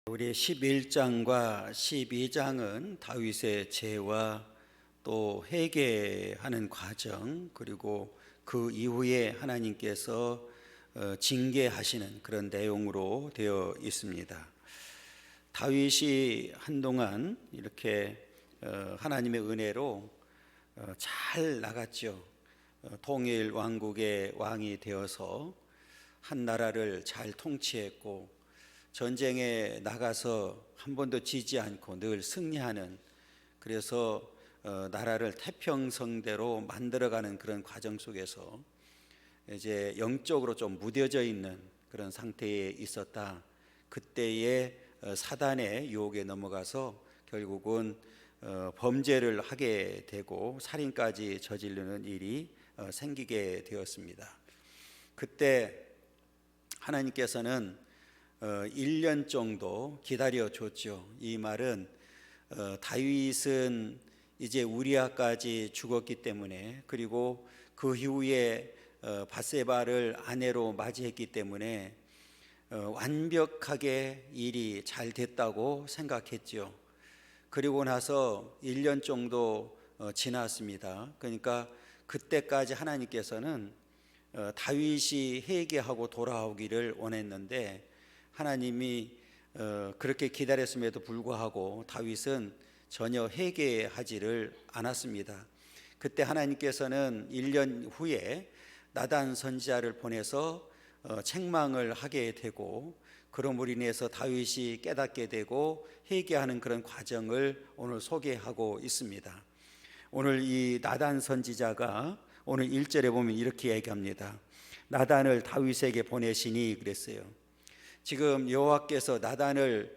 우리 11장과 12장은 다윗의 죄와 또 회개하는 과정, 그리고 그 이후에 하나님께서 징계하시는 그런 내용으로 되어 있습니다. 다윗이 한동안 이렇게 하나님의 은혜로 잘 나갔죠. 통일 왕국의 왕이 되어서 한 나라를 잘 통치했고, 전쟁에 나가서 한 번도 지지 않고 늘 승리하는, 그래서 나라를 태평성대로 만들어가는 그런 과정 속에서 이제 영적으로 좀 무뎌져 있는 그런 상태에 있었다. 그때에 사단의 유혹에 넘어가서 결국은 범죄를 하게 되고 살인까지 저지르는 일이 생기게 되었습니다. 그때 하나님께서는 1년 정도 기다려 줬죠. 이 말은 다윗은 이제 우리아까지 죽었기 때문에, 그리고 그 이후에 밧세바를 아내로 맞이했기 때문에 완벽하게 일이 잘 됐다고 생각했죠. 그리고 나서 1년 정도 지났습니다. 그러니까 그때까지 하나님께서는 다윗이 회개하고 돌아오기를 원했는데, 하나님이 그렇게 기다렸음에도 불구하고 다윗은 전혀 회개하지를 않았습니다. 그때 하나님께서는 1년 후에 나단 선지자를 보내서 책망을 하게 되고, 그러므로 인해서 다윗이 깨닫게 되고 회개하는 그런 과정을 오늘 소개하고 있습니다. 오늘 이 나단 선지자가 오늘 1절에 보면 이렇게 얘기합니다. 나단을 다윗에게 보내시니 그랬어요. 지금 여호와께서 나단을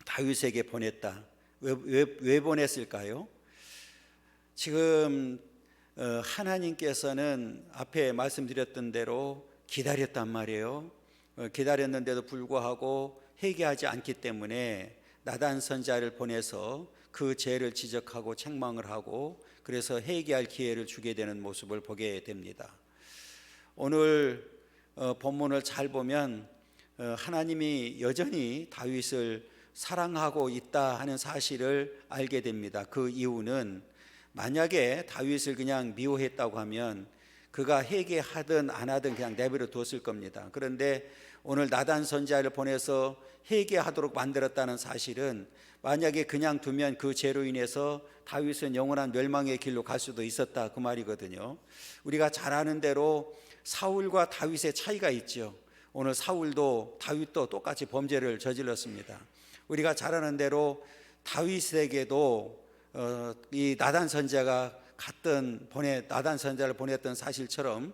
다윗에게 보냈다. 왜 보냈을까요? 지금 하나님께서는 앞에 말씀드렸던 대로 기다렸단 말이에요. 기다렸는데도 불구하고 회개하지 않기 때문에 나단 선지자를 보내서 그 죄를 지적하고 책망을 하고, 그래서 회개할 기회를 주게 되는 모습을 보게 됩니다. 오늘 본문을 잘 보면 하나님이 여전히 다윗을 사랑하고 있다 하는 사실을 알게 됩니다. 그 이유는, 만약에 다윗을 그냥 미워했다고 하면 그가 회개하든 안 하든 그냥 내버려 뒀을 겁니다. 그런데 오늘 나단 선지자를 보내서 회개하도록 만들었다는 사실은, 만약에 그냥 두면 그 죄로 인해서 다윗은 영원한 멸망의 길로 갈 수도 있었다, 그 말이거든요. 우리가 잘 아는 대로 사울과 다윗의 차이가 있죠. 오늘 사울도 다윗도 똑같이 범죄를 저질렀습니다. 우리가 잘 아는 대로 다윗에게도 이 나단 선지자가 나단 선지자를 보냈던 사실처럼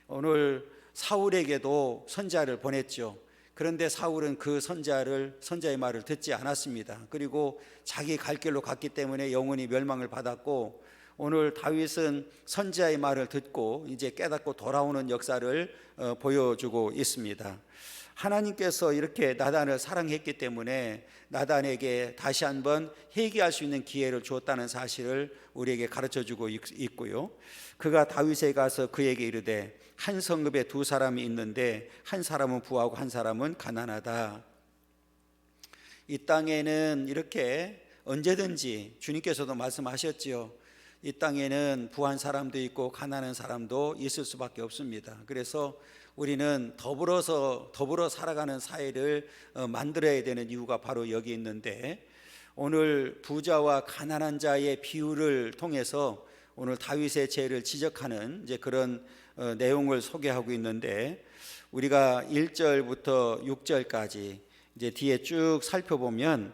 오늘 사울에게도 선지자를 보냈죠. 그런데 사울은 그 선지자의 말을 듣지 않았습니다. 그리고 자기 갈 길로 갔기 때문에 영원히 멸망을 받았고, 오늘 다윗은 선지자의 말을 듣고 이제 깨닫고 돌아오는 역사를 보여주고 있습니다. 하나님께서 이렇게 나단을 사랑했기 때문에 나단에게 다시 한번 회개할 수 있는 기회를 주었다는 사실을 우리에게 가르쳐주고 있고요. 그가 다윗에 가서 그에게 이르되, 한 성읍에 두 사람이 있는데 한 사람은 부하고 한 사람은 가난하다. 이 땅에는 이렇게 언제든지 주님께서도 말씀하셨지요. 이 땅에는 부한 사람도 있고 가난한 사람도 있을 수밖에 없습니다. 그래서 우리는 더불어 살아가는 사회를 만들어야 되는 이유가 바로 여기 있는데, 오늘 부자와 가난한 자의 비유를 통해서 오늘 다윗의 죄를 지적하는 이제 그런 내용을 소개하고 있는데, 우리가 1절부터 6절까지 이제 뒤에 쭉 살펴보면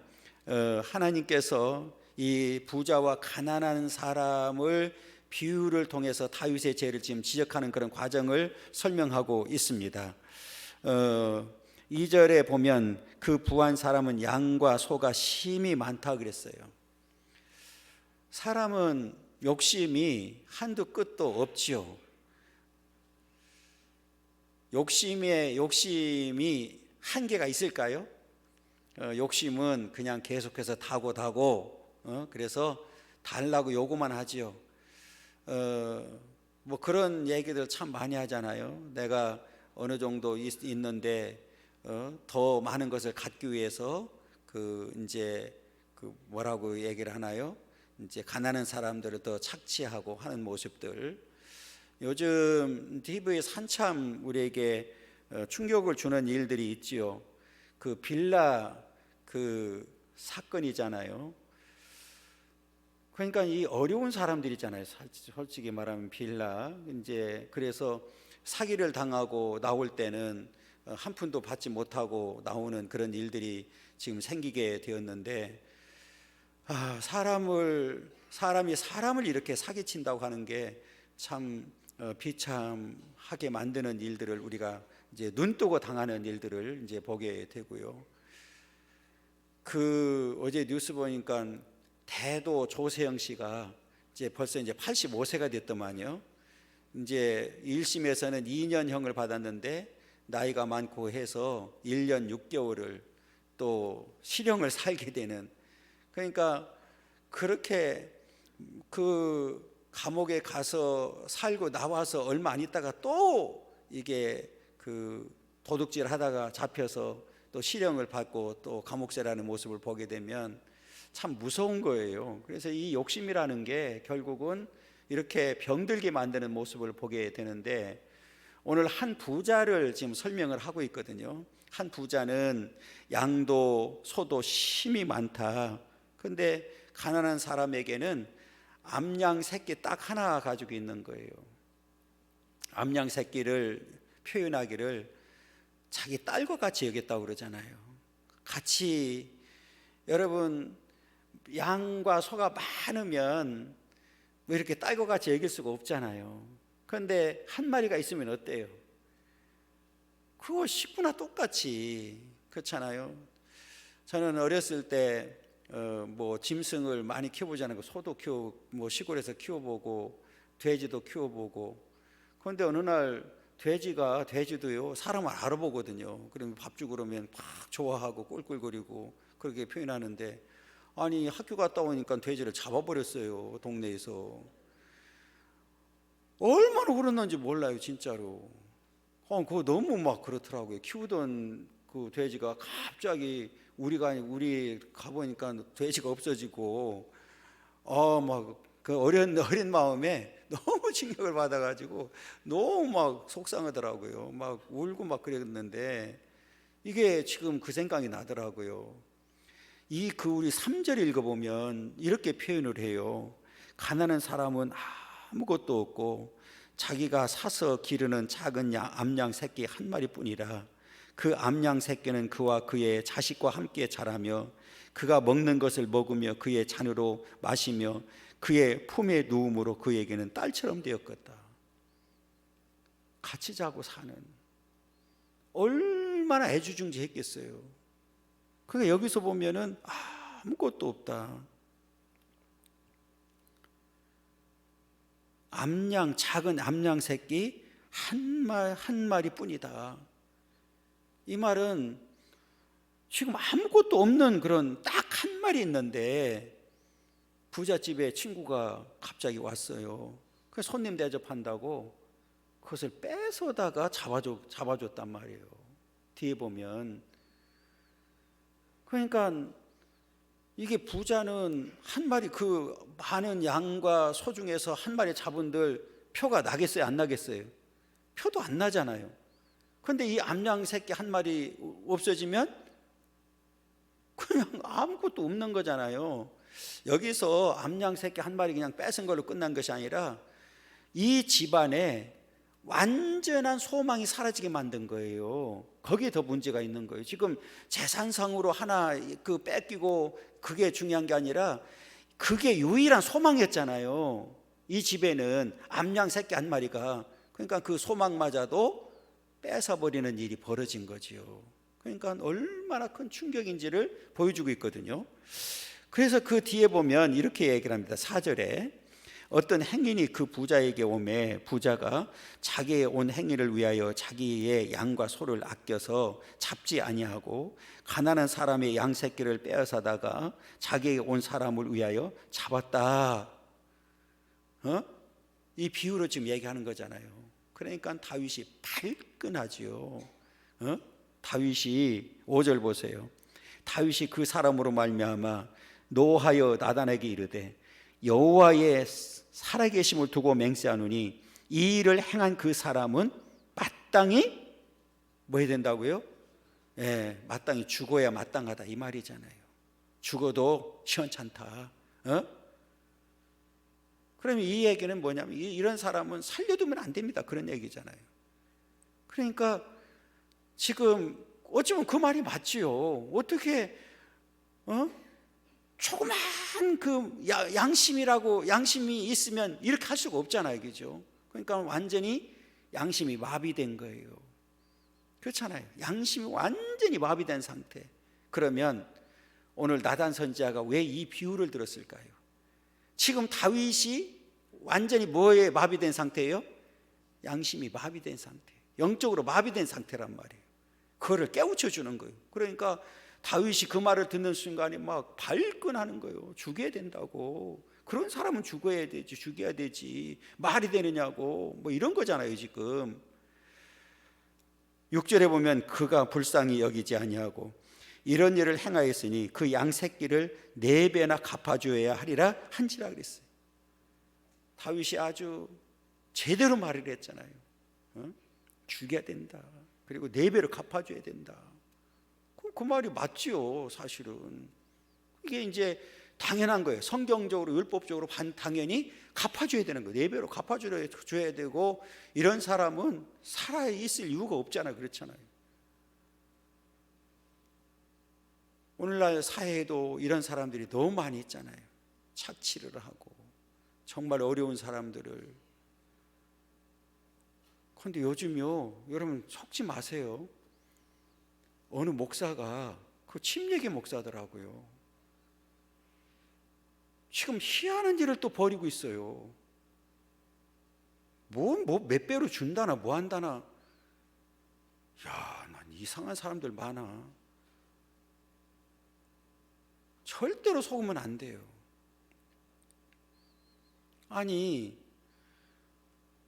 하나님께서 이 부자와 가난한 사람을 비유를 통해서 다윗의 죄를 지금 지적하는 그런 과정을 설명하고 있습니다. 2절에 보면 그 부한 사람은 양과 소가 심히 많다 그랬어요. 사람은 욕심이 한두 끝도 없지요. 욕심이 한계가 있을까요? 욕심은 그냥 계속해서 다고 그래서 달라고 요구만 하지요. 뭐 그런 얘기들 참 많이 하잖아요. 내가 어느 정도 있는데 더 많은 것을 갖기 위해서 이제 뭐라고 얘기를 하나요? 이제 가난한 사람들을 더 착취하고 하는 모습들. 요즘 TV에서 한참 우리에게 충격을 주는 일들이 있지요. 빌라 사건이잖아요. 그러니까 이 어려운 사람들이잖아요. 솔직히 말하면 빌라 이제 그래서 사기를 당하고 나올 때는 한 푼도 받지 못하고 나오는 그런 일들이 지금 생기게 되었는데, 사람이 사람을 이렇게 사기친다고 하는 게 참 비참하게 만드는 일들을 우리가 이제 눈뜨고 당하는 일들을 이제 보게 되고요. 어제 뉴스 보니까 대도 조세영 씨가 이제 벌써 이제 85세가 됐더만요. 이제 1심에서는 2년형을 받았는데 나이가 많고 해서 1년 6개월을 또 실형을 살게 되는, 그러니까 그렇게 감옥에 가서 살고 나와서 얼마 안 있다가 또 이게 도둑질 하다가 잡혀서 또 실형을 받고 또 감옥세라는 모습을 보게 되면 참 무서운 거예요. 그래서 이 욕심이라는 게 결국은 이렇게 병들게 만드는 모습을 보게 되는데, 오늘 한 부자를 지금 설명을 하고 있거든요. 한 부자는 양도 소도 심이 많다. 근데 가난한 사람에게는 암양 새끼 딱 하나 가지고 있는 거예요. 암양 새끼를 표현하기를 자기 딸과 같이 여겼다고 그러잖아요. 같이, 여러분, 양과 소가 많으면 왜 이렇게 딸과 같이 여길 수가 없잖아요. 그런데 한 마리가 있으면 어때요? 그거 식구나 똑같이, 그렇잖아요. 저는 어렸을 때 짐승을 많이 키워보잖아요. 소도 키워, 시골에서 키워보고 돼지도 키워보고. 그런데 어느 날 돼지도요 사람을 알아보거든요. 그러면 밥 주고 그러면 막 좋아하고 꿀꿀거리고 그렇게 표현하는데, 아니 학교 갔다 오니까 돼지를 잡아버렸어요. 동네에서. 얼마나 울었는지 몰라요, 진짜로. 그거 너무 막 그렇더라고요. 키우던 그 돼지가 갑자기 우리 가보니까 돼지가 없어지고, 그 어린 마음에 너무 충격을 받아가지고 너무 막 속상하더라고요. 막 울고 막 그랬는데, 이게 지금 그 생각이 나더라고요. 우리 3절 읽어보면 이렇게 표현을 해요. 가난한 사람은 아무것도 없고 자기가 사서 기르는 작은 암양 새끼 한 마리뿐이라. 그 암양 새끼는 그와 그의 자식과 함께 자라며 그가 먹는 것을 먹으며 그의 잔으로 마시며 그의 품에 누움으로 그에게는 딸처럼 되었겠다. 같이 자고 사는, 얼마나 애주중지했겠어요. 그러니까 여기서 보면은 아무것도 없다. 작은 암양 새끼 한 마리뿐이다. 이 말은 지금 아무것도 없는 그런 딱 한 마리 있는데, 부잣집에 친구가 갑자기 왔어요. 그 손님 대접한다고 그것을 뺏어다가 잡아줬단 말이에요. 뒤에 보면. 그러니까 이게 부자는 한 마리, 많은 양과 소 중에서 한 마리 잡은들 표가 나겠어요, 안 나겠어요? 표도 안 나잖아요. 그런데 이 암양 새끼 한 마리 없어지면 그냥 아무것도 없는 거잖아요. 여기서 암양 새끼 한 마리 그냥 뺏은 걸로 끝난 것이 아니라 이 집안에 완전한 소망이 사라지게 만든 거예요. 거기에 더 문제가 있는 거예요. 지금 재산상으로 하나 뺏기고 그게 중요한 게 아니라 그게 유일한 소망이었잖아요. 이 집에는 암양 새끼 한 마리가, 그러니까 그 소망마저도 뺏어버리는 일이 벌어진 거지요. 그러니까 얼마나 큰 충격인지를 보여주고 있거든요. 그래서 그 뒤에 보면 이렇게 얘기를 합니다. 4절에 어떤 행인이 그 부자에게 오매 부자가 자기의 온 행위를 위하여 자기의 양과 소를 아껴서 잡지 아니하고 가난한 사람의 양 새끼를 빼앗아다가 자기의 온 사람을 위하여 잡았다. 이 비유로 지금 얘기하는 거잖아요. 그러니까 다윗이 발끈하지요. 다윗이 5절 보세요. 다윗이 그 사람으로 말미암아 노하여 나단에게 이르되 여호와의 살아계심을 두고 맹세하노니 이 일을 행한 그 사람은 마땅히 뭐 해야 된다고요? 예, 마땅히 죽어야 마땅하다 이 말이잖아요. 죽어도 시원찮다. 그러면 이 얘기는 뭐냐면 이런 사람은 살려두면 안 됩니다. 그런 얘기잖아요. 그러니까 지금 어쩌면 그 말이 맞지요. 어떻게 조그만 그 양심이 있으면 이렇게 할 수가 없잖아요, 그죠? 그러니까 완전히 양심이 마비된 거예요. 그렇잖아요. 양심이 완전히 마비된 상태. 그러면 오늘 나단 선지자가 왜 이 비유를 들었을까요? 지금 다윗이 완전히 뭐에 마비된 상태예요? 양심이 마비된 상태, 영적으로 마비된 상태란 말이에요. 그거를 깨우쳐 주는 거예요. 그러니까 다윗이 그 말을 듣는 순간에 막 발끈하는 거예요. 죽여야 된다고. 그런 사람은 죽어야 되지, 죽여야 되지. 말이 되느냐고. 뭐 이런 거잖아요, 지금. 6절에 보면 그가 불쌍히 여기지 아니하고 이런 일을 행하였으니 그 양 새끼를 4배나 갚아줘야 하리라 한지라 그랬어요. 다윗이 아주 제대로 말을 했잖아요. 죽여야 된다. 그리고 4배로 갚아줘야 된다. 그 말이 맞지요, 사실은. 이게 이제 당연한 거예요. 성경적으로, 율법적으로 당연히 갚아줘야 되는 거예요. 4배로 갚아줘야 되고, 이런 사람은 살아있을 이유가 없잖아요. 그렇잖아요. 오늘날 사회에도 이런 사람들이 너무 많이 있잖아요. 착취를 하고 정말 어려운 사람들을. 그런데 요즘요, 여러분 속지 마세요. 어느 목사가, 그 침례계 목사더라고요, 지금 희한한 일을 또 벌이고 있어요. 몇 배로 준다나 뭐 한다나. 야, 난 이상한 사람들 많아. 절대로 속으면 안 돼요. 아니,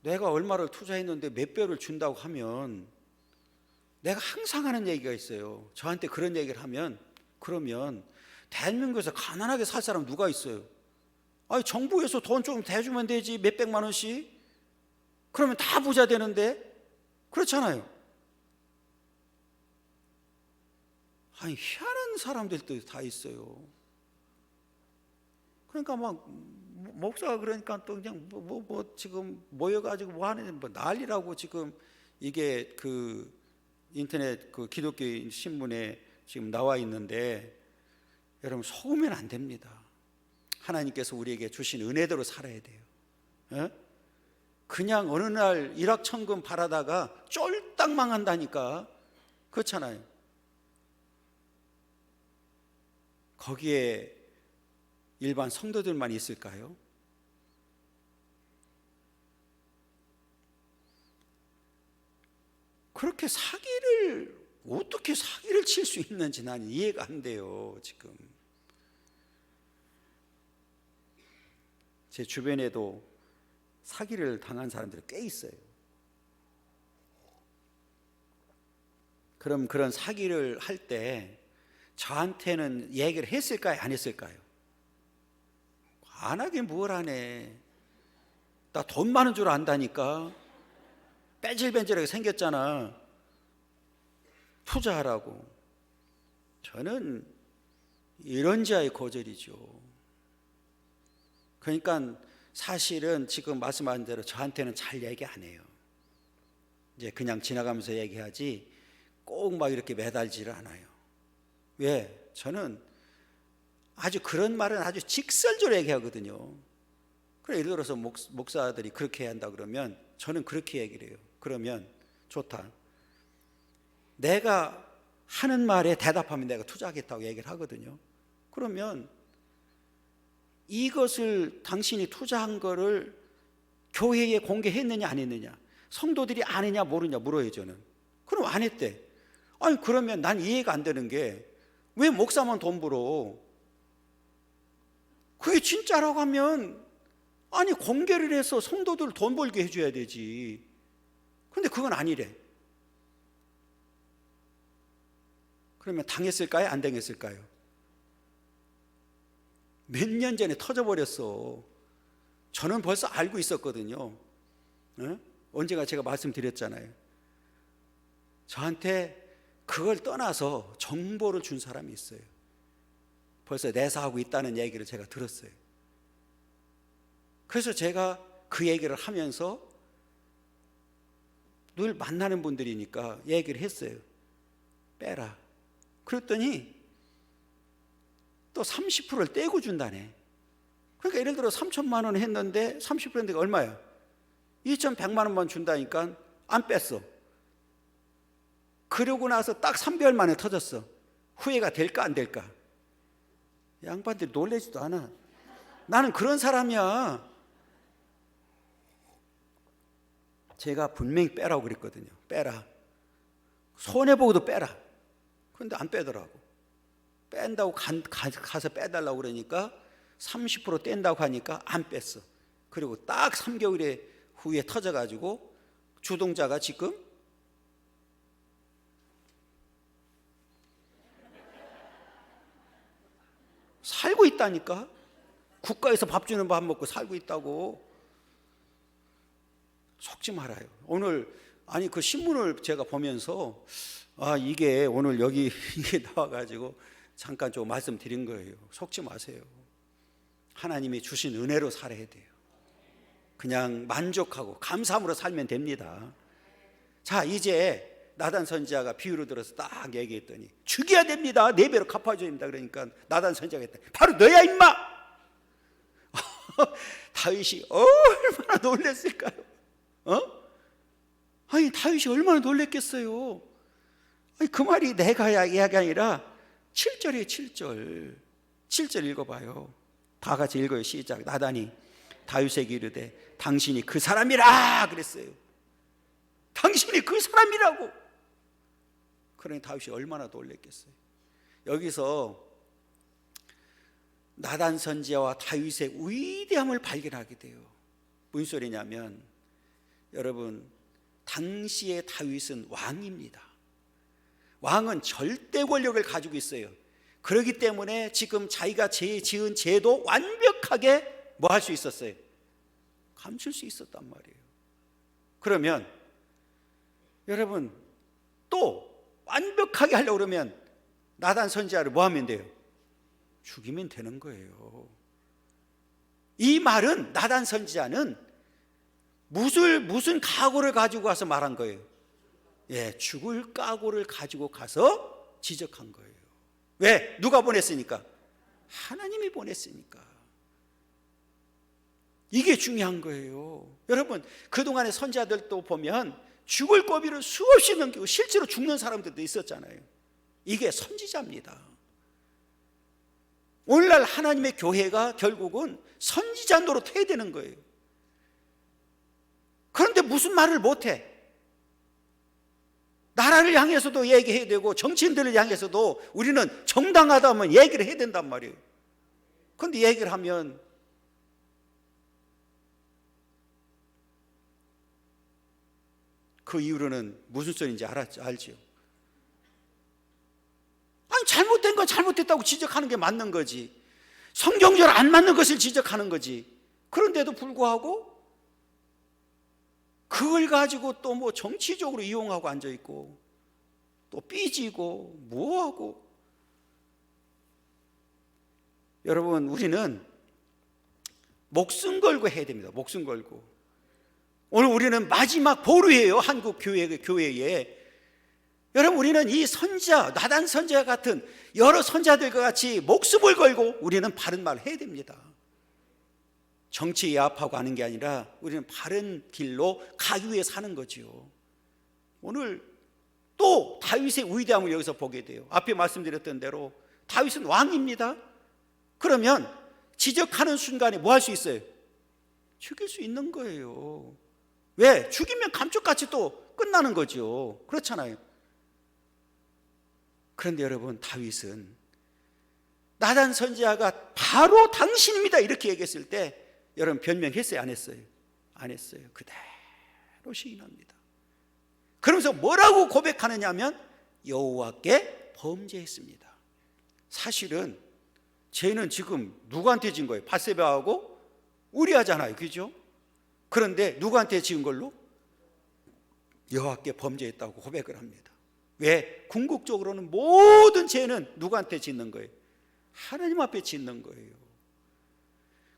내가 얼마를 투자했는데 몇 배를 준다고 하면, 내가 항상 하는 얘기가 있어요. 저한테 그런 얘기를 하면, 그러면 대한민국에서 가난하게 살 사람 누가 있어요? 아니, 정부에서 돈 좀 대주면 되지, 몇백만 원씩. 그러면 다 부자 되는데. 그렇잖아요. 아니, 희한한 사람들도 다 있어요. 그러니까 막 목사가 그러니까 또 그냥 지금 모여가지고 뭐 하는 뭐 난리라고. 지금 이게 그 인터넷 그 기독교 신문에 지금 나와 있는데, 여러분 속으면 안 됩니다. 하나님께서 우리에게 주신 은혜대로 살아야 돼요. 그냥 어느 날 일확천금 바라다가 쫄딱 망한다니까. 그렇잖아요. 거기에 일반 성도들만 있을까요? 그렇게 어떻게 사기를 칠 수 있는지 난 이해가 안 돼요. 지금 제 주변에도 사기를 당한 사람들이 꽤 있어요. 그럼 그런 사기를 할 때 저한테는 얘기를 했을까요? 안 했을까요? 안 하긴 뭘 하네. 나 돈 많은 줄 안다니까. 뺀질뺀질하게 생겼잖아. 투자하라고. 저는 이런지하에 거절이죠. 그러니까 사실은 지금 말씀하신 대로 저한테는 잘 얘기 안 해요. 이제 그냥 지나가면서 얘기하지 꼭 막 이렇게 매달지를 않아요. 왜? 저는 아주 그런 말은 아주 직설적으로 얘기하거든요. 그래, 예를 들어서 목사들이 그렇게 해야 한다 그러면 저는 그렇게 얘기를 해요. 그러면 좋다. 내가 하는 말에 대답하면 내가 투자하겠다고 얘기를 하거든요. 그러면 이것을 당신이 투자한 거를 교회에 공개했느냐 안 했느냐, 성도들이 아느냐 모르냐 물어요. 저는. 그럼 안 했대. 아니, 그러면 난 이해가 안 되는 게 왜 목사만 돈 벌어? 그게 진짜라고 하면 아니 공개를 해서 성도들 돈 벌게 해줘야 되지. 근데 그건 아니래. 그러면 당했을까요? 안 당했을까요? 몇 년 전에 터져버렸어. 저는 벌써 알고 있었거든요. 언젠가 제가 말씀드렸잖아요. 저한테 그걸 떠나서 정보를 준 사람이 있어요. 벌써 내사하고 있다는 얘기를 제가 들었어요. 그래서 제가 그 얘기를 하면서 늘 만나는 분들이니까 얘기를 했어요. 빼라. 그랬더니 또 30%를 떼고 준다네. 그러니까 예를 들어 3천만 원 했는데 30%인데 얼마야? 2,100만 원만 준다니까 안 뺐어. 그러고 나서 딱 3개월 만에 터졌어. 후회가 될까 안 될까? 양반들이 놀라지도 않아. 나는 그런 사람이야. 제가 분명히 빼라고 그랬거든요. 빼라. 손해보고도 빼라. 그런데 안 빼더라고. 뺀다고 가서 빼달라고 그러니까 30% 뗀다고 하니까 안 뺐어. 그리고 딱 3개월 후에 터져가지고 주동자가 지금 살고 있다니까. 국가에서 밥 주는 밥 먹고 살고 있다고. 속지 말아요. 오늘 그 신문을 제가 보면서 이게 오늘 여기 이게 나와가지고 잠깐 좀 말씀드린 거예요. 속지 마세요. 하나님이 주신 은혜로 살아야 돼요. 그냥 만족하고 감사함으로 살면 됩니다. 자, 이제 나단 선지자가 비유를 들어서 딱 얘기했더니 죽여야 됩니다. 4배로 갚아줘야 됩니다. 그러니까 나단 선지자가 했다. 바로 너야 임마. 다윗이 얼마나 놀랐을까요? 아니 다윗이 얼마나 놀랬겠어요. 아니 그 말이 내가 이야기 아니라 7절이에요. 7절 읽어봐요. 다 같이 읽어요. 시작. 나단이 다윗에게 이르되 당신이 그 사람이라 그랬어요. 당신이 그 사람이라고. 그러니 다윗이 얼마나 놀랬겠어요. 여기서 나단 선지자와 다윗의 위대함을 발견하게 돼요. 무슨 소리냐면 여러분, 당시의 다윗은 왕입니다. 왕은 절대 권력을 가지고 있어요. 그렇기 때문에 지금 자기가 지은 죄도 완벽하게 뭐 할 수 있었어요? 감출 수 있었단 말이에요. 그러면 여러분 또 완벽하게 하려고 그러면 나단 선지자를 뭐 하면 돼요? 죽이면 되는 거예요. 이 말은 나단 선지자는 무슨 각오를 가지고 가서 말한 거예요? 예, 죽을 각오를 가지고 가서 지적한 거예요. 왜? 누가 보냈으니까? 하나님이 보냈으니까. 이게 중요한 거예요. 여러분, 그동안의 선지자들도 보면 죽을 고비를 수없이 넘기고 실제로 죽는 사람들도 있었잖아요. 이게 선지자입니다. 오늘날 하나님의 교회가 결국은 선지자 노릇해야 되는 거예요. 그런데 무슨 말을 못해? 나라를 향해서도 얘기해야 되고 정치인들을 향해서도 우리는 정당하다면 얘기를 해야 된단 말이에요. 그런데 얘기를 하면 그 이후로는 무슨 소리인지 알지요? 아니 잘못된 건 잘못됐다고 지적하는 게 맞는 거지. 성경적으로 안 맞는 것을 지적하는 거지. 그런데도 불구하고 그걸 가지고 또 뭐 정치적으로 이용하고 앉아있고 또 삐지고 뭐하고. 여러분, 우리는 목숨 걸고 해야 됩니다. 목숨 걸고. 오늘 우리는 마지막 보루예요. 한국 교회에. 여러분, 우리는 이 선지자, 나단 선지자 같은 여러 선지자들과 같이 목숨을 걸고 우리는 바른 말을 해야 됩니다. 정치에 야합하고 하는 게 아니라 우리는 바른 길로 가기 위해 사는 거지요. 오늘 또 다윗의 위대함을 여기서 보게 돼요. 앞에 말씀드렸던 대로 다윗은 왕입니다. 그러면 지적하는 순간에 뭐 할 수 있어요? 죽일 수 있는 거예요. 왜? 죽이면 감쪽같이 또 끝나는 거죠. 그렇잖아요. 그런데 여러분, 다윗은 나단 선지자가 바로 당신입니다 이렇게 얘기했을 때 여러분 변명했어요? 안 했어요? 안 했어요. 그대로 시인합니다. 그러면서 뭐라고 고백하느냐 하면 여호와께 범죄했습니다. 사실은 죄는 지금 누구한테 진 거예요? 밧세바하고 우리아잖아요, 그죠? 그런데 누구한테 지은 걸로? 여호와께 범죄했다고 고백을 합니다. 왜? 궁극적으로는 모든 죄는 누구한테 짓는 거예요? 하나님 앞에 짓는 거예요.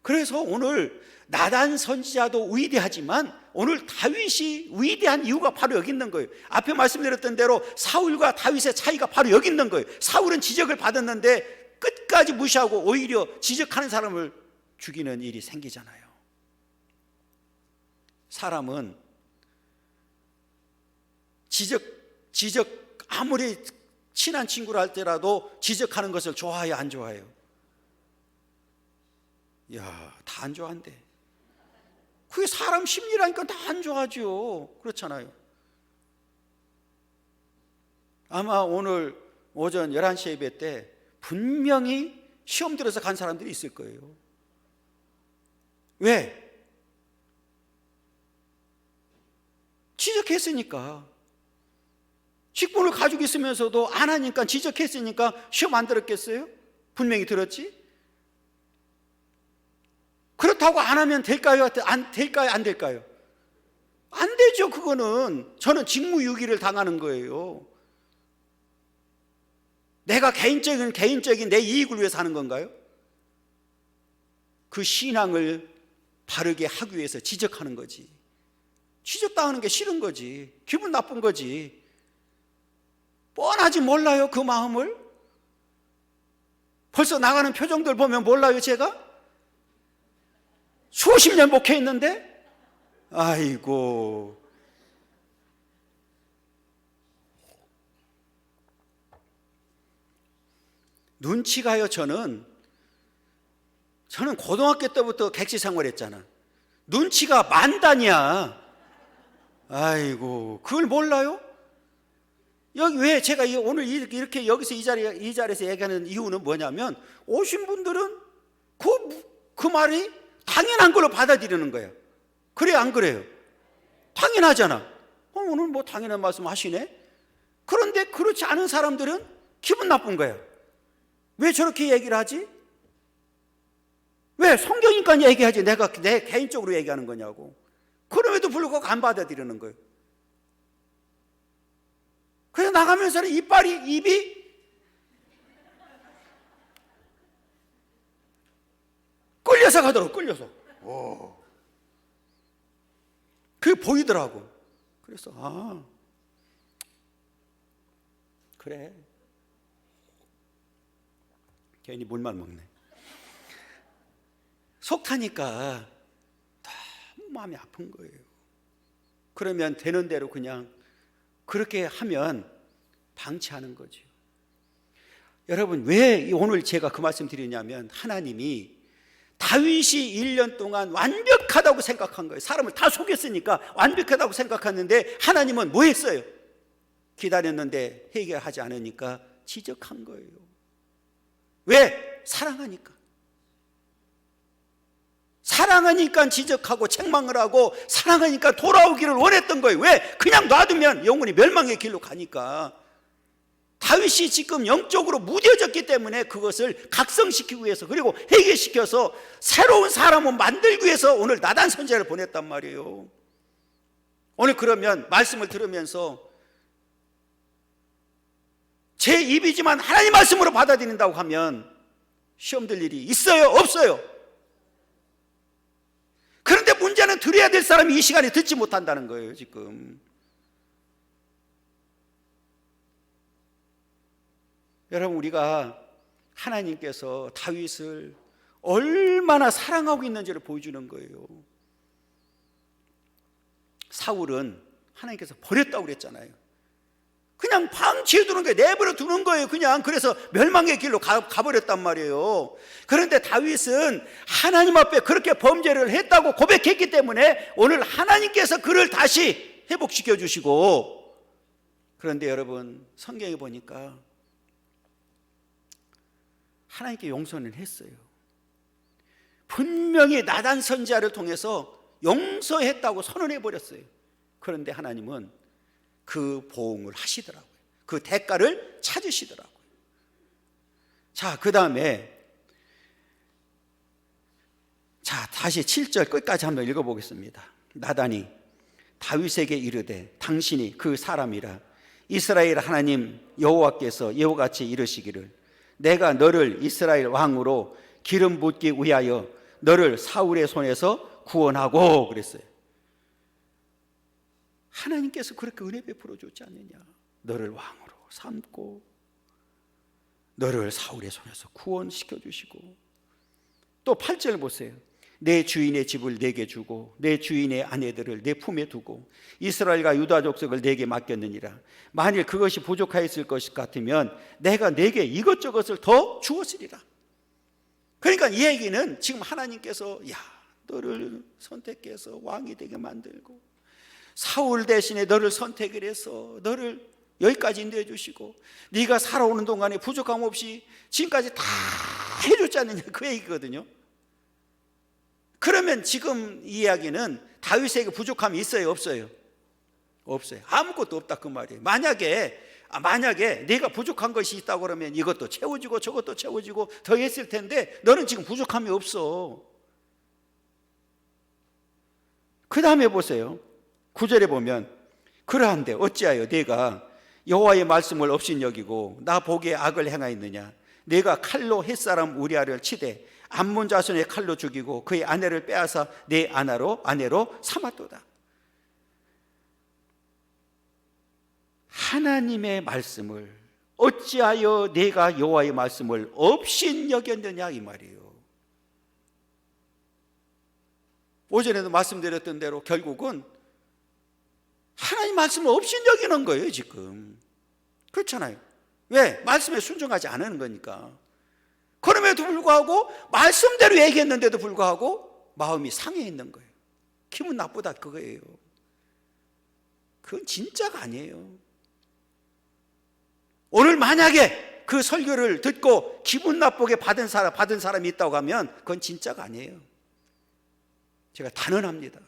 그래서 오늘 나단 선지자도 위대하지만 오늘 다윗이 위대한 이유가 바로 여기 있는 거예요. 앞에 말씀드렸던 대로 사울과 다윗의 차이가 바로 여기 있는 거예요. 사울은 지적을 받았는데 끝까지 무시하고 오히려 지적하는 사람을 죽이는 일이 생기잖아요. 사람은 지적 아무리 친한 친구라 할지라도 지적하는 것을 좋아해요, 안 좋아해요? 야, 다 안 좋아한대. 그게 사람 심리라니까 다 안 좋아하죠. 그렇잖아요. 아마 오늘 오전 11시 예배 때 분명히 시험 들어서 간 사람들이 있을 거예요. 왜? 지적했으니까. 직분을 가지고 있으면서도 안 하니까, 지적했으니까 시험 안 들었겠어요? 분명히 들었지? 그렇다고 안 하면 될까요? 안 될까요? 안 될까요? 안 되죠. 그거는 저는 직무유기를 당하는 거예요. 내가 개인적인 내 이익을 위해서 하는 건가요? 그 신앙을 바르게 하기 위해서 지적하는 거지. 지적당하는 게 싫은 거지. 기분 나쁜 거지. 뻔하지 몰라요, 그 마음을? 벌써 나가는 표정들 보면 몰라요, 제가? 수십 년 목회했는데? 아이고. 눈치가요. 저는 고등학교 때부터 객실 생활했잖아. 눈치가 만단이야. 아이고, 그걸 몰라요? 여기 왜 제가 오늘 이렇게 여기서 이 자리에서 얘기하는 이유는 뭐냐면, 오신 분들은 그 말이 당연한 걸로 받아들이는 거예요. 그래요, 안 그래요? 당연하잖아. 오늘 뭐 당연한 말씀 하시네? 그런데 그렇지 않은 사람들은 기분 나쁜 거예요. 왜 저렇게 얘기를 하지? 왜? 성경이니까 얘기하지. 내가 내 개인적으로 얘기하는 거냐고. 그럼에도 불구하고 안 받아들이는 거예요. 그래서 나가면서는 입이 끌려서 가더라고, 끌려서. 그게 보이더라고. 그래서, 그래. 괜히 물만 먹네. 속 타니까 너무 마음이 아픈 거예요. 그러면 되는 대로 그냥 그렇게 하면 방치하는 거죠. 여러분, 왜 오늘 제가 그 말씀 드리냐면, 하나님이 다윗이 1년 동안 완벽하다고 생각한 거예요. 사람을 다 속였으니까 완벽하다고 생각했는데 하나님은 뭐 했어요? 기다렸는데 해결하지 않으니까 지적한 거예요. 왜? 사랑하니까. 사랑하니까 지적하고 책망을 하고, 사랑하니까 돌아오기를 원했던 거예요. 왜? 그냥 놔두면 영혼이 멸망의 길로 가니까. 다윗이 지금 영적으로 무뎌졌기 때문에 그것을 각성시키기 위해서, 그리고 해결시켜서 새로운 사람을 만들기 위해서 오늘 나단 선지자를 보냈단 말이에요. 오늘 그러면 말씀을 들으면서 제 입이지만 하나님 말씀으로 받아들인다고 하면 시험 들 일이 있어요? 없어요? 그런데 문제는 들어야 될 사람이 이 시간에 듣지 못한다는 거예요, 지금. 여러분, 우리가 하나님께서 다윗을 얼마나 사랑하고 있는지를 보여주는 거예요. 사울은 하나님께서 버렸다고 그랬잖아요. 그냥 방치해 두는 거예요. 내버려 두는 거예요, 그냥. 그래서 멸망의 길로 가버렸단 말이에요. 그런데 다윗은 하나님 앞에 그렇게 범죄를 했다고 고백했기 때문에 오늘 하나님께서 그를 다시 회복시켜 주시고, 그런데 여러분, 성경에 보니까 하나님께 용서는 했어요. 분명히 나단 선지자를 통해서 용서했다고 선언해 버렸어요. 그런데 하나님은 그 보응을 하시더라고요. 그 대가를 찾으시더라고요. 자, 그 다음에 다시 7절 끝까지 한번 읽어보겠습니다. 나단이 다윗에게 이르되 당신이 그 사람이라 이스라엘 하나님 여호와께서 이와같이 이르시기를 내가 너를 이스라엘 왕으로 기름 붓기 위하여 너를 사울의 손에서 구원하고 그랬어요. 하나님께서 그렇게 은혜 베풀어 줬지 않느냐. 너를 왕으로 삼고 너를 사울의 손에서 구원시켜 주시고, 또 8절 보세요. 내 주인의 집을 내게 주고 내 주인의 아내들을 내 품에 두고 이스라엘과 유다 족속을 내게 맡겼느니라. 만일 그것이 부족하였을 것 같으면 내가 내게 이것저것을 더 주었으리라. 그러니까 이 얘기는 지금 하나님께서 너를 선택해서 왕이 되게 만들고 사울 대신에 너를 선택을 해서 너를 여기까지 인도해 주시고 네가 살아오는 동안에 부족함 없이 지금까지 다 해줬지 않느냐, 그 얘기거든요. 그러면 지금 이 이야기는 다윗에게 부족함이 있어요, 없어요? 없어요. 아무것도 없다 그 말이에요. 만약에 네가 부족한 것이 있다고 그러면 이것도 채워지고 저것도 채워지고 더 했을 텐데 너는 지금 부족함이 없어. 그 다음에 보세요. 9절에 보면 그러한데 어찌하여 네가 여호와의 말씀을 업신여기고 나 보기에 악을 행하였느냐. 네가 칼로 햇사람 우리아를 치되 암몬 자손의 칼로 죽이고 그의 아내를 빼앗아 내 아내로 삼았도다. 하나님의 말씀을 어찌하여 네가 여호와의 말씀을 업신여겼느냐 이 말이에요. 오전에도 말씀드렸던 대로 결국은 하나님 말씀을 업신여기는 거예요 지금. 그렇잖아요. 왜? 말씀에 순종하지 않는 거니까. 그럼에도 불구하고 말씀대로 얘기했는데도 불구하고 마음이 상해 있는 거예요. 기분 나쁘다 그거예요. 그건 진짜가 아니에요. 오늘 만약에 그 설교를 듣고 기분 나쁘게 받은 사람이 있다고 하면 그건 진짜가 아니에요. 제가 단언합니다.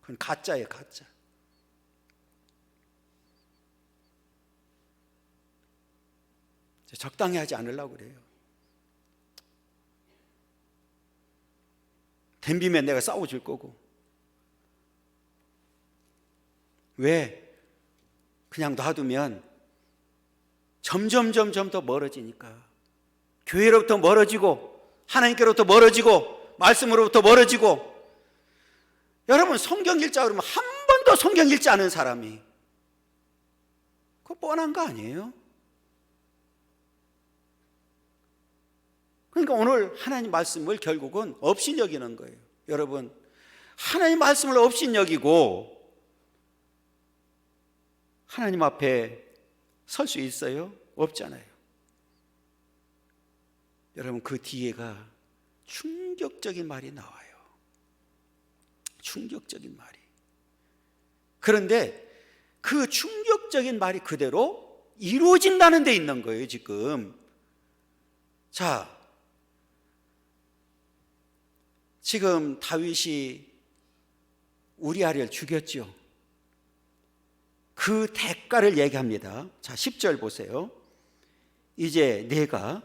그건 가짜예요, 가짜. 적당히 하지 않으려고 그래요. 덤비면 내가 싸워줄 거고. 왜? 그냥 놔두면 점점 더 멀어지니까. 교회로부터 멀어지고 하나님께로부터 멀어지고 말씀으로부터 멀어지고. 여러분 성경 읽자 그러면 한 번도 성경 읽지 않은 사람이 그거 뻔한 거 아니에요? 그러니까 오늘 하나님 말씀을 결국은 업신여기는 거예요. 여러분 하나님 말씀을 업신여기고 하나님 앞에 설 수 있어요? 없잖아요. 여러분 그 뒤에가 충격적인 말이 나와요. 충격적인 말이. 그런데 그 충격적인 말이 그대로 이루어진다는 데 있는 거예요 지금. 자, 지금 다윗이 우리아를 죽였죠. 그 대가를 얘기합니다. 자, 10절 보세요. 이제 내가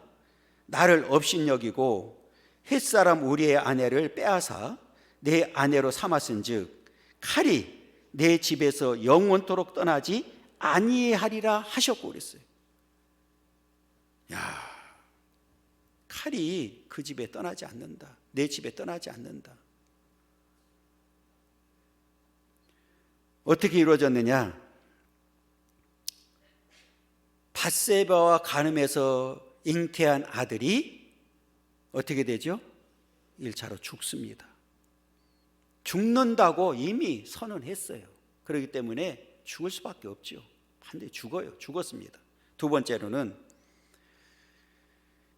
나를 업신여기고 햇사람 우리의 아내를 빼앗아 내 아내로 삼았은즉 칼이 내 집에서 영원토록 떠나지 아니하리라 하셨고 그랬어요. 야, 칼이 그 집에 떠나지 않는다. 내 집에 떠나지 않는다. 어떻게 이루어졌느냐? 밧세바와 간음에서 잉태한 아들이 어떻게 되죠? 1차로 죽습니다. 죽는다고 이미 선언했어요. 그렇기 때문에 죽을 수밖에 없죠. 반드시 죽어요. 죽었습니다. 두 번째로는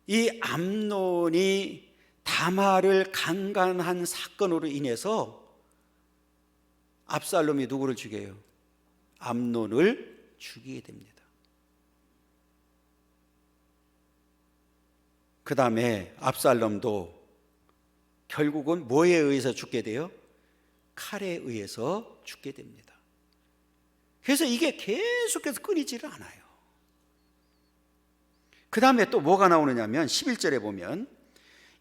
이 암논이 다말을 강간한 사건으로 인해서 압살롬이 누구를 죽여요? 암논을 죽이게 됩니다. 그 다음에 압살롬도 결국은 뭐에 의해서 죽게 돼요? 칼에 의해서 죽게 됩니다. 그래서 이게 계속해서 끊이지를 않아요. 그 다음에 또 뭐가 나오느냐면 11절에 보면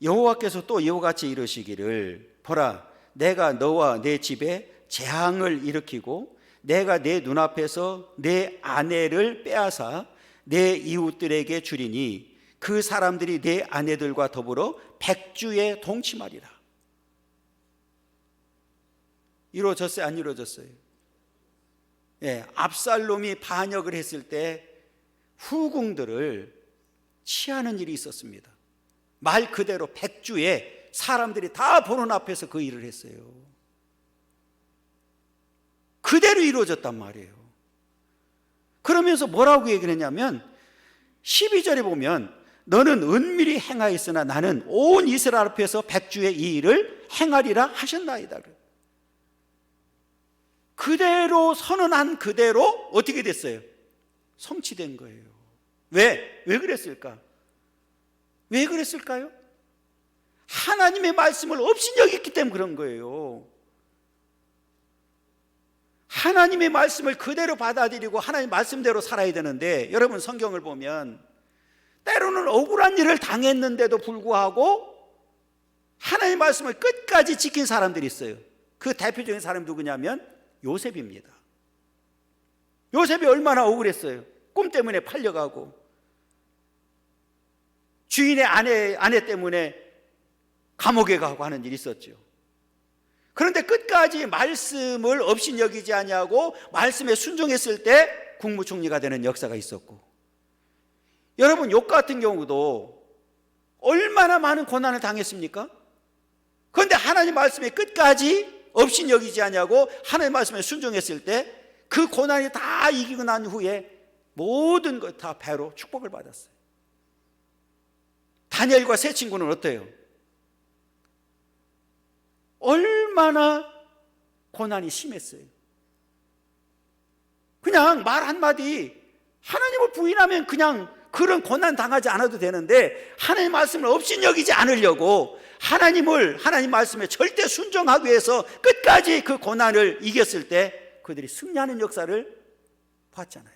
여호와께서 또 이와 같이 이르시기를 보라 내가 너와 내 집에 재앙을 일으키고 내가 내 눈앞에서 내 아내를 빼앗아 내 이웃들에게 주리니 그 사람들이 내 아내들과 더불어 백주에 동침하리라. 이루어졌어요? 안 이루어졌어요? 예, 압살롬이 반역을 했을 때 후궁들을 취하는 일이 있었습니다. 말 그대로 백주에 사람들이 다 보는 앞에서 그 일을 했어요. 그대로 이루어졌단 말이에요. 그러면서 뭐라고 얘기를 했냐면 12절에 보면 너는 은밀히 행하였으나 나는 온 이스라엘 앞에서 백주의 이 일을 행하리라 하셨나이다. 그대로 선언한 그대로 어떻게 됐어요? 성취된 거예요. 왜 그랬을까? 왜 그랬을까요? 하나님의 말씀을 업신여겼기 때문에 그런 거예요. 하나님의 말씀을 그대로 받아들이고 하나님 말씀대로 살아야 되는데, 여러분 성경을 보면 때로는 억울한 일을 당했는데도 불구하고 하나님의 말씀을 끝까지 지킨 사람들이 있어요. 그 대표적인 사람이 누구냐면 요셉입니다. 요셉이 얼마나 억울했어요. 꿈 때문에 팔려가고 주인의 아내 때문에 감옥에 가고 하는 일이 있었죠. 그런데 끝까지 말씀을 업신여기지 아니하고 말씀에 순종했을 때 국무총리가 되는 역사가 있었고, 여러분 욥 같은 경우도 얼마나 많은 고난을 당했습니까? 그런데 하나님 말씀에 끝까지 업신여기지 아니하고 하나님 말씀에 순종했을 때 그 고난이 다 이기고 난 후에 모든 것 다 배로 축복을 받았어요. 다니엘과 세 친구는 어때요? 얼마나 고난이 심했어요. 그냥 말 한마디, 하나님을 부인하면 그냥 그런 고난 당하지 않아도 되는데 하나님 말씀을 업신여기지 않으려고 하나님 말씀에 절대 순종하기 위해서 끝까지 그 고난을 이겼을 때 그들이 승리하는 역사를 봤잖아요.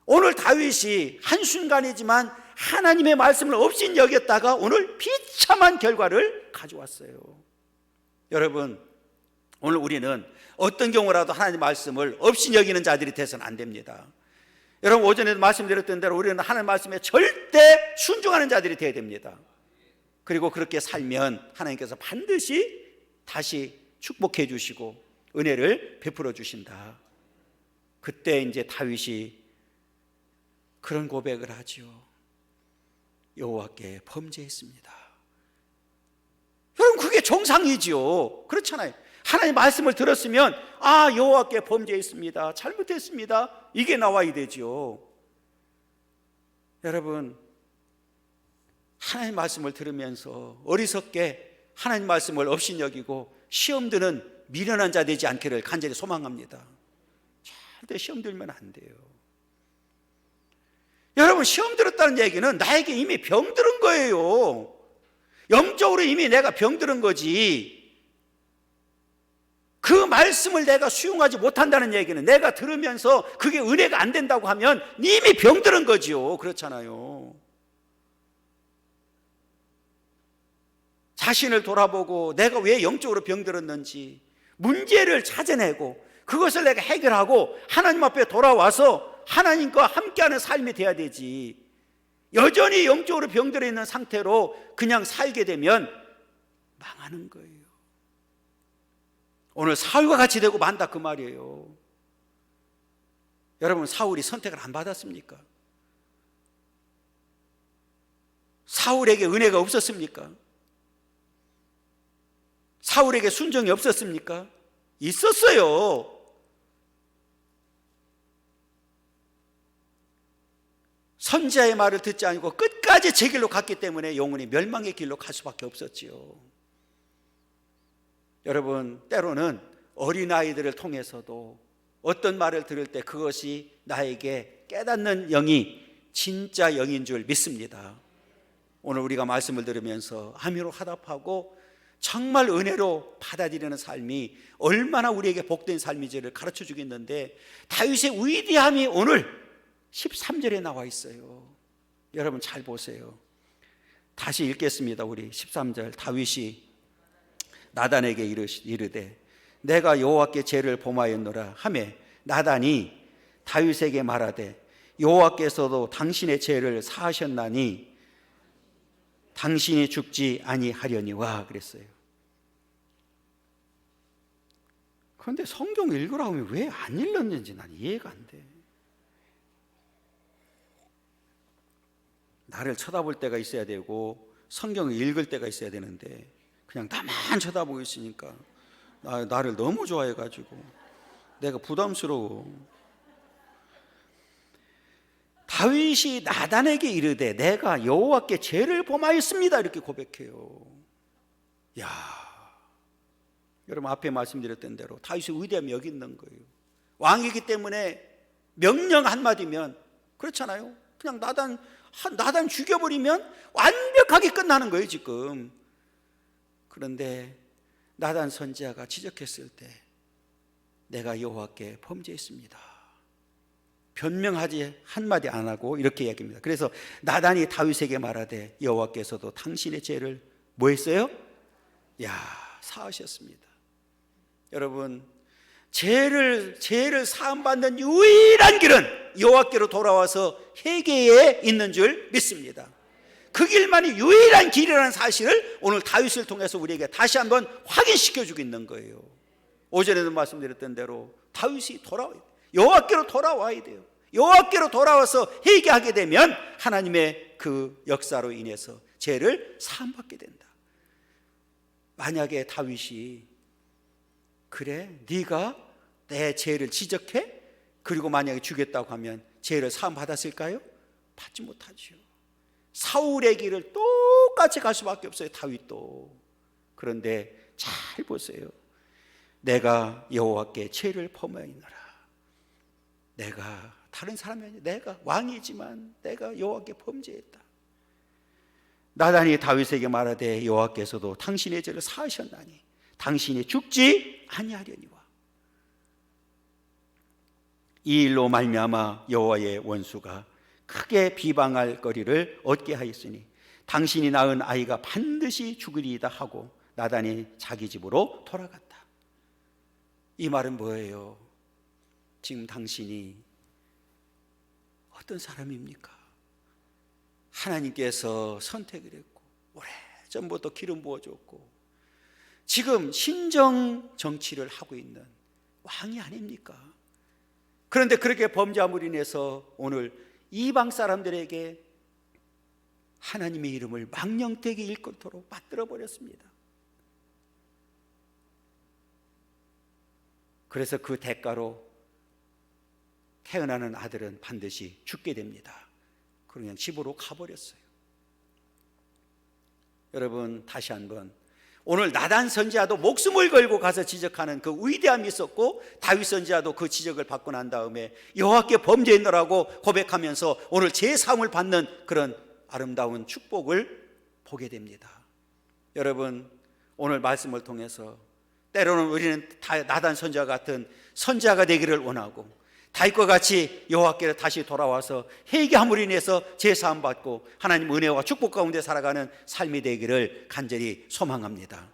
오늘 다윗이 한순간이지만 하나님의 말씀을 업신여겼다가 오늘 비참한 결과를 가져왔어요. 여러분, 오늘 우리는 어떤 경우라도 하나님의 말씀을 업신여기는 자들이 돼서는 안 됩니다. 여러분 오전에도 말씀드렸던 대로 우리는 하나님의 말씀에 절대 순종하는 자들이 되어야 됩니다. 그리고 그렇게 살면 하나님께서 반드시 다시 축복해 주시고 은혜를 베풀어 주신다. 그때 이제 다윗이 그런 고백을 하지요. 여호와께 범죄했습니다. 여러분 그게 정상이지요. 그렇잖아요. 하나님 말씀을 들었으면 여호와께 범죄했습니다, 잘못했습니다, 이게 나와야 되지요. 여러분 하나님 말씀을 들으면서 어리석게 하나님 말씀을 업신여기고 시험 드는 미련한 자 되지 않기를 간절히 소망합니다. 절대 시험 들면 안 돼요. 여러분 시험 들었다는 얘기는 나에게 이미 병들은 거예요. 영적으로 이미 내가 병들은 거지. 그 말씀을 내가 수용하지 못한다는 얘기는 내가 들으면서 그게 은혜가 안 된다고 하면 이미 병들은 거지요. 그렇잖아요. 자신을 돌아보고 내가 왜 영적으로 병들었는지 문제를 찾아내고 그것을 내가 해결하고 하나님 앞에 돌아와서 하나님과 함께하는 삶이 돼야 되지. 여전히 영적으로 병들어 있는 상태로 그냥 살게 되면 망하는 거예요. 오늘 사울과 같이 되고 만다 그 말이에요. 여러분 사울이 선택을 안 받았습니까? 사울에게 은혜가 없었습니까? 사울에게 순종이 없었습니까? 있었어요. 선지자의 말을 듣지 않고 끝까지 제 길로 갔기 때문에 영혼이 멸망의 길로 갈 수밖에 없었지요. 여러분 때로는 어린아이들을 통해서도 어떤 말을 들을 때 그것이 나에게 깨닫는 영이 진짜 영인 줄 믿습니다. 오늘 우리가 말씀을 들으면서 아미로 화답하고 정말 은혜로 받아들이는 삶이 얼마나 우리에게 복된 삶인지를 가르쳐 주겠는데, 다윗의 위대함이 오늘 13절에 나와 있어요. 여러분 잘 보세요. 다시 읽겠습니다. 우리 13절. 다윗이 나단에게 이르되 내가 여호와께 죄를 범하였노라 하매 나단이 다윗에게 말하되 여호와께서도 당신의 죄를 사하셨나니 당신이 죽지 아니하려니와 그랬어요. 그런데 성경 읽으라고 하면 왜 안 읽었는지 난 이해가 안 돼. 나를 쳐다볼 때가 있어야 되고 성경을 읽을 때가 있어야 되는데 그냥 나만 쳐다보고 있으니까 나를 너무 좋아해가지고 내가 부담스러워. 다윗이 나단에게 이르되 내가 여호와께 죄를 범하였습니다 이렇게 고백해요. 야, 여러분 앞에 말씀드렸던 대로 다윗의 위대함이 여기 있는 거예요. 왕이기 때문에 명령 한마디면 그렇잖아요. 그냥 나단 죽여버리면 완벽하게 끝나는 거예요 지금. 그런데 나단 선지자가 지적했을 때 내가 여호와께 범죄했습니다. 변명하지 한마디 안 하고 이렇게 얘기합니다. 그래서 나단이 다윗에게 말하되 여호와께서도 당신의 죄를 뭐 했어요? 사하셨습니다. 여러분 죄를 사함받는 유일한 길은 여호와께로 돌아와서 회개에 있는 줄 믿습니다. 그 길만이 유일한 길이라는 사실을 오늘 다윗을 통해서 우리에게 다시 한번 확인시켜주고 있는 거예요. 오전에도 말씀드렸던 대로 다윗이 여호와께로 돌아와야 돼요. 여호와께로 돌아와서 회개하게 되면 하나님의 그 역사로 인해서 죄를 사함받게 된다. 만약에 다윗이 그래 네가 내 죄를 지적해? 그리고 만약에 죽였다고 하면 죄를 사함받았을까요? 받지 못하죠. 사울의 길을 똑같이 갈 수밖에 없어요 다윗도. 그런데 잘 보세요. 내가 여호와께 죄를 범하였노라. 내가 다른 사람이 아니라 내가 왕이지만 내가 여호와께 범죄했다. 나단이 다윗에게 말하되 여호와께서도 당신의 죄를 사하셨나니 당신이 죽지 아니하려니와. 이 일로 말미암아 여호와의 원수가 크게 비방할 거리를 얻게 하였으니 당신이 낳은 아이가 반드시 죽으리이다 하고 나단이 자기 집으로 돌아갔다. 이 말은 뭐예요? 지금 당신이 어떤 사람입니까? 하나님께서 선택을 했고 오래전부터 기름 부어줬고 지금 신정 정치를 하고 있는 왕이 아닙니까? 그런데 그렇게 범죄함으로 인해서 오늘 이방 사람들에게 하나님의 이름을 망령되게 일컫도록 만들어버렸습니다. 그래서 그 대가로 태어나는 아들은 반드시 죽게 됩니다. 그냥 집으로 가버렸어요. 여러분 다시 한번 오늘 나단 선지자도 목숨을 걸고 가서 지적하는 그 위대함이 있었고 다윗 선지자도 그 지적을 받고 난 다음에 여호와께 범죄했노라고 고백하면서 오늘 제사함을 받는 그런 아름다운 축복을 보게 됩니다. 여러분 오늘 말씀을 통해서 때로는 우리는 나단 선지자 같은 선지자가 되기를 원하고 다윗과 같이 여호와께로 다시 돌아와서 회개함으로 인해서 제사함 받고 하나님 은혜와 축복 가운데 살아가는 삶이 되기를 간절히 소망합니다.